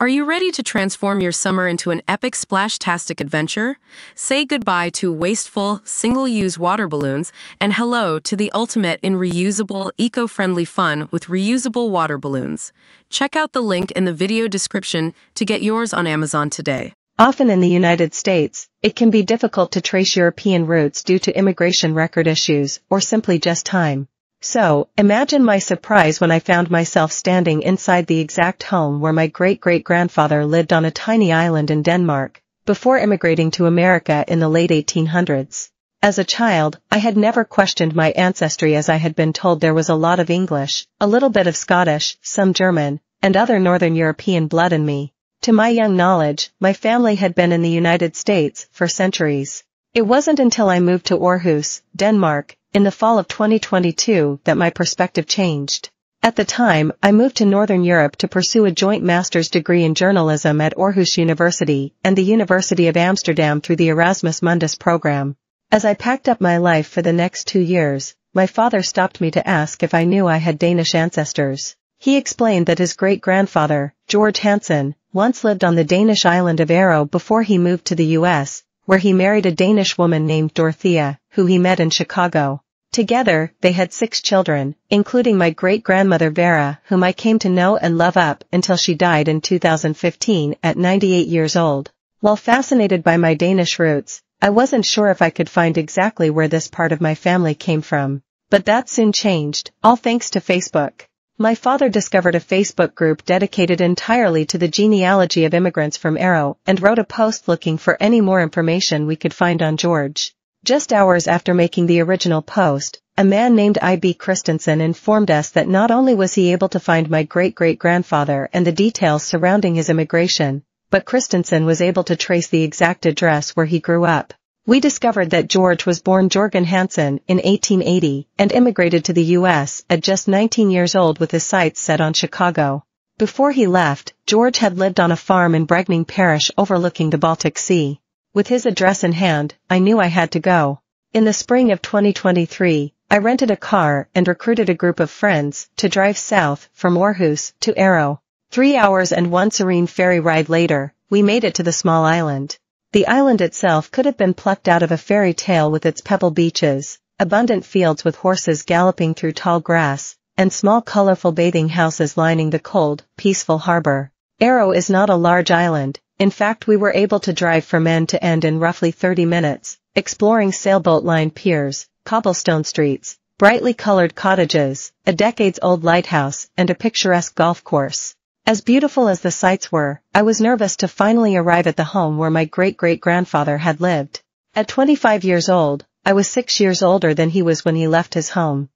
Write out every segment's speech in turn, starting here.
Are you ready to transform your summer into an epic splash-tastic adventure? Say goodbye to wasteful, single-use water balloons and hello to the ultimate in reusable, eco-friendly fun with reusable water balloons. Check out the link in the video description to get yours on Amazon today. Often in the United States, it can be difficult to trace European roots due to immigration record issues or simply just time. So, imagine my surprise when I found myself standing inside the exact home where my great-great-grandfather lived on a tiny island in Denmark, before immigrating to America in the late 1800s. As a child, I had never questioned my ancestry as I had been told there was a lot of English, a little bit of Scottish, some German, and other Northern European blood in me. To my young knowledge, my family had been in the United States for centuries. It wasn't until I moved to Aarhus, Denmark, in the fall of 2022 that my perspective changed. At the time, I moved to Northern Europe to pursue a joint master's degree in journalism at Aarhus University and the University of Amsterdam through the Erasmus Mundus program. As I packed up my life for the next 2 years, my father stopped me to ask if I knew I had Danish ancestors. He explained that his great-grandfather, George Hansen, once lived on the Danish island of Aro before he moved to the U.S., where he married a Danish woman named Dorothea, who he met in Chicago. Together, they had 6 children, including my great-grandmother Vera, whom I came to know and love up until she died in 2015 at 98 years old. While fascinated by my Danish roots, I wasn't sure if I could find exactly where this part of my family came from. But that soon changed, all thanks to Facebook. My father discovered a Facebook group dedicated entirely to the genealogy of immigrants from Aro and wrote a post looking for any more information we could find on George. Just hours after making the original post, a man named I.B. Christensen informed us that not only was he able to find my great-great-grandfather and the details surrounding his immigration, but Christensen was able to trace the exact address where he grew up. We discovered that George was born Jørgen Hansen in 1880 and immigrated to the U.S. at just 19 years old with his sights set on Chicago. Before he left, George had lived on a farm in Bregning Parish overlooking the Baltic Sea. With his address in hand, I knew I had to go. In the spring of 2023, I rented a car and recruited a group of friends to drive south from Aarhus to Aro. 3 hours and 1 serene ferry ride later, we made it to the small island. The island itself could have been plucked out of a fairy tale with its pebble beaches, abundant fields with horses galloping through tall grass, and small colorful bathing houses lining the cold, peaceful harbor. Aro is not a large island. In fact, we were able to drive from end to end in roughly 30 minutes, exploring sailboat-lined piers, cobblestone streets, brightly colored cottages, a decades-old lighthouse, and a picturesque golf course. As beautiful as the sights were, I was nervous to finally arrive at the home where my great-great-grandfather had lived. At 25 years old, I was 6 years older than he was when he left his home.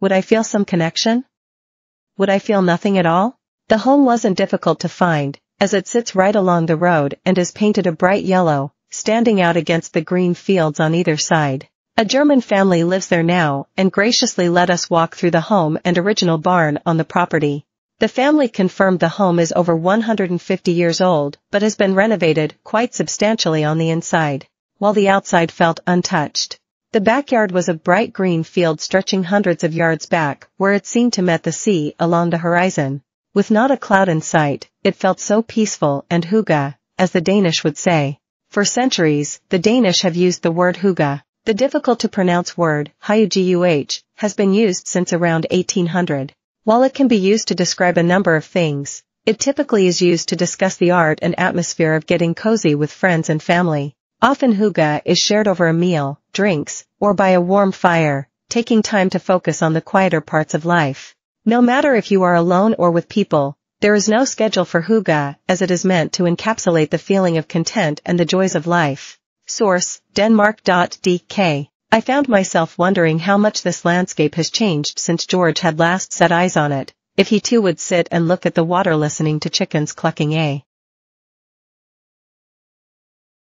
Would I feel some connection? Would I feel nothing at all? The home wasn't difficult to find, as it sits right along the road and is painted a bright yellow, standing out against the green fields on either side. A German family lives there now and graciously let us walk through the home and original barn on the property. The family confirmed the home is over 150 years old but has been renovated quite substantially on the inside, while the outside felt untouched. The backyard was a bright green field stretching hundreds of yards back where it seemed to meet the sea along the horizon. With not a cloud in sight, it felt so peaceful and hygge, as the Danish would say. For centuries, the Danish have used the word hygge. The difficult-to-pronounce word, hyguh, has been used since around 1800. While it can be used to describe a number of things, it typically is used to discuss the art and atmosphere of getting cozy with friends and family. Often hygge is shared over a meal, drinks, or by a warm fire, taking time to focus on the quieter parts of life. No matter if you are alone or with people, there is no schedule for hygge, as it is meant to encapsulate the feeling of content and the joys of life. Source, Denmark.dk. I found myself wondering how much this landscape has changed since George had last set eyes on it, if he too would sit and look at the water listening to chickens clucking.